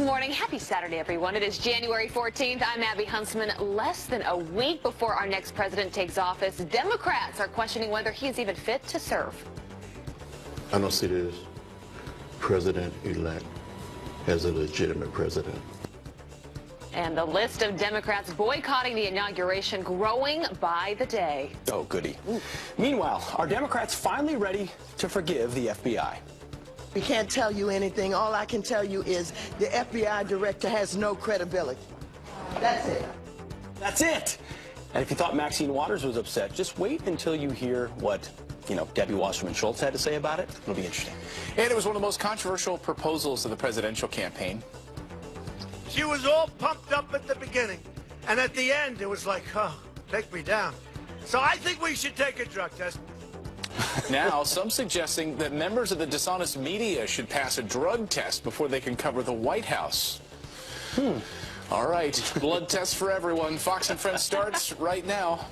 Good morning. Happy Saturday, everyone. It is January 14th. I'm Abby Huntsman. Less than a week before our next president takes office, Democrats are questioning whether he is even fit to serve. I don't see this president-elect as a legitimate president. And the list of Democrats boycotting the inauguration growing by the day. Oh, goody. Meanwhile, are Democrats finally ready to forgive the FBI? We can't tell you anything. All I can tell you is the FBI director has no credibility. That's it. That's it. And if you thought Maxine Waters was upset, just wait until you hear what, Debbie Wasserman Schultz had to say about it. It'll be interesting. And it was one of the most controversial proposals of the presidential campaign. She was all pumped up at the beginning, and at the end, it was like, oh, take me down. So I think we should take a drug test. Now, some suggesting that members of the dishonest media should pass a drug test before they can cover the White House. All right, blood test for everyone. Fox and Friends starts right now.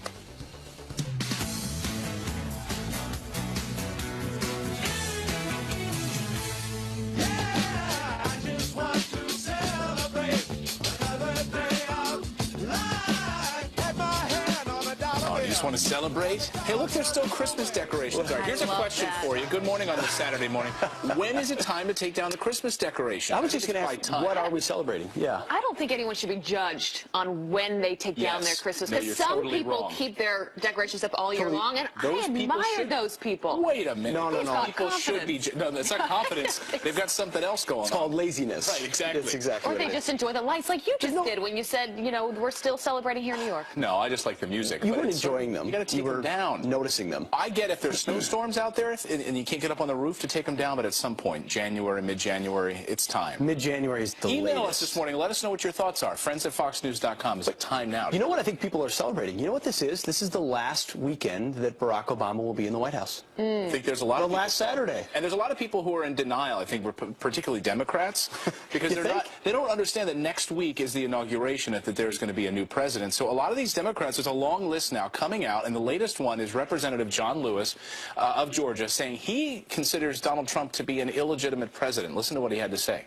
Just want to celebrate. Hey, look, there's still Christmas decorations. All right, here's a question for you. Good morning on this Saturday morning. When is it time to take down the Christmas decoration? I was just going to ask, what are we celebrating? Yeah. I don't think anyone should be judged on when they take down their Christmas. Because some people keep their decorations up all year long, and I admire those people. Wait a minute. No. People should be. No, that's not confidence. They've got something else going on. It's called laziness. Right, exactly. That's exactly Or they just enjoy the lights like you just did when you said, we're still celebrating here in New York. No, I just like the music. You weren't enjoying them. You got to take them down. Noticing them. I get if there's snowstorms out there and you can't get up on the roof to take them down, but at some point, January, mid-January, it's time. Mid-January is the Email latest. us this morning. Let us know what your thoughts are. Friends@foxnews.com. It's like time now. You know what I think people are celebrating? You know what this is? This is the last weekend that Barack Obama will be in the White House. I think there's a lot of last Saturday. And there's a lot of people who are in denial, I think, particularly Democrats, because they don't understand that next week is the inauguration, that there's going to be a new president. So a lot of these Democrats, there's a long list now coming out, and the latest one is Representative John Lewis of Georgia saying he considers Donald Trump to be an illegitimate president. Listen to what he had to say.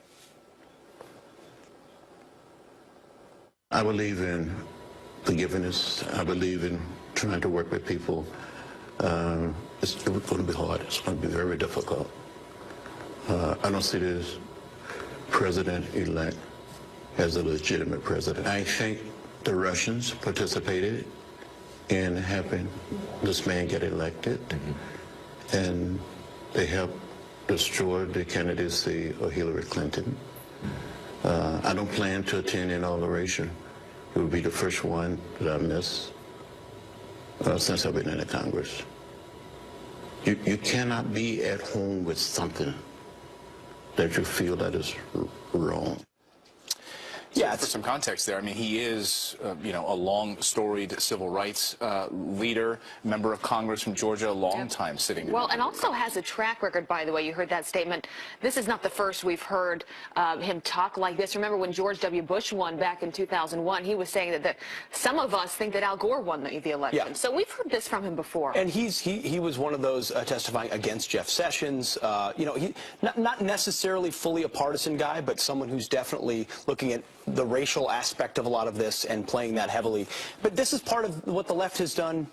I believe in forgiveness. I believe in trying to work with people. It's going to be hard. It's going to be very difficult. I don't see this president-elect as a legitimate president. I think the Russians participated in having this man get elected, and they helped destroy the candidacy of Hillary Clinton. I don't plan to attend the inauguration. It would be the first one that I miss since I've been in the Congress. You cannot be at home with something that you feel that is wrong. Yeah, for some context there, I mean, he is, a long, storied civil rights leader, member of Congress from Georgia, a long time sitting. Well, and also has a track record, by the way. You heard that statement. This is not the first we've heard him talk like this. Remember when George W. Bush won back in 2001, he was saying that some of us think that Al Gore won the election. Yeah. So we've heard this from him before. And he was one of those testifying against Jeff Sessions. He not necessarily fully a partisan guy, but someone who's definitely looking at the racial aspect of a lot of this and playing that heavily. But this is part of what the left has done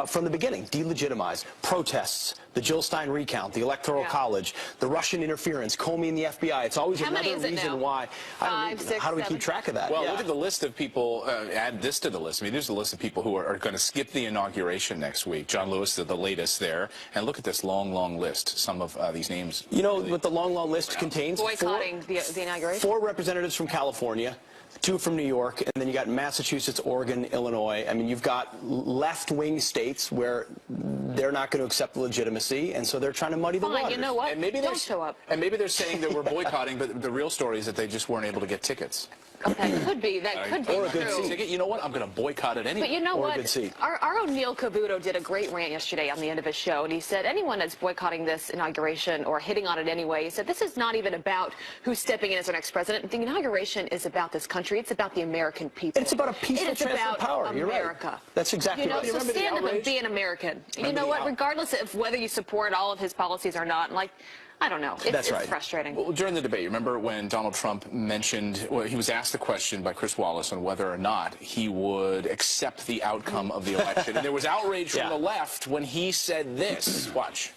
from the beginning. Delegitimize, protests, the Jill Stein recount, the Electoral College, the Russian interference, Comey and the FBI. It's always another reason why. How do we keep track of that? Well, look at the list of people. Add this to the list. I mean, there's a list of people who are going to skip the inauguration next week. John Lewis is the latest there. And look at this long, long list. Some of these names. You know what the long, long list contains? Boycotting the inauguration? 4 representatives from California, 2 from New York, and then you got Massachusetts, Oregon, Illinois. I mean, you've got left-wing states where they're not going to accept legitimacy, and so they're trying to muddy the waters. You know what? And maybe don't show up. And maybe they're saying that we're boycotting, but the real story is that they just weren't able to get tickets. That could be. That could be or a good true. seat. You know what? I'm going to boycott it anyway. But you know or what? A good seat. Our own Neil Cavuto did a great rant yesterday on the end of his show, and he said anyone that's boycotting this inauguration or hitting on it anyway, he said this is not even about who's stepping in as our next president. The inauguration is about this country. It's about the American people. It's about a peaceful transfer of power. America. You're right. That's exactly right. So stand up and be an American. You know what? Regardless of whether you support all of his policies or not, like, I don't know. It's frustrating. Well, during the debate, remember when Donald Trump mentioned, well, he was asked the question by Chris Wallace on whether or not he would accept the outcome of the election. And there was outrage from the left when he said this. Watch.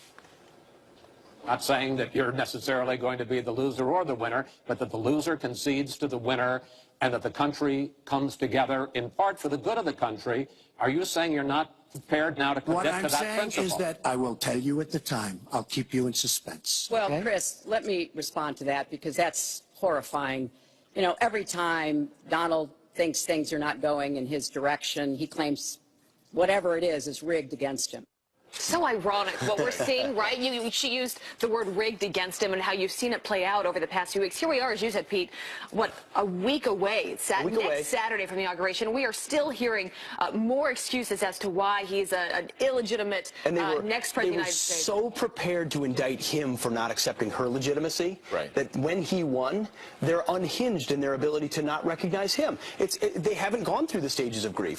Not saying that you're necessarily going to be the loser or the winner, but that the loser concedes to the winner and that the country comes together in part for the good of the country. Are you saying you're not prepared now to commit to that principle? What I'm saying is that I will tell you at the time. I'll keep you in suspense. Well, okay? Chris, let me respond to that because that's horrifying. You know, every time Donald thinks things are not going in his direction, he claims whatever it is rigged against him. So ironic what we're seeing, right? She used the word rigged against him and how you've seen it play out over the past few weeks. Here we are, as you said, Pete, what, a week away, next Saturday from the inauguration. We are still hearing more excuses as to why he's an illegitimate next president of the United States. They were so prepared to indict him for not accepting her legitimacy that when he won, they're unhinged in their ability to not recognize him. They haven't gone through the stages of grief.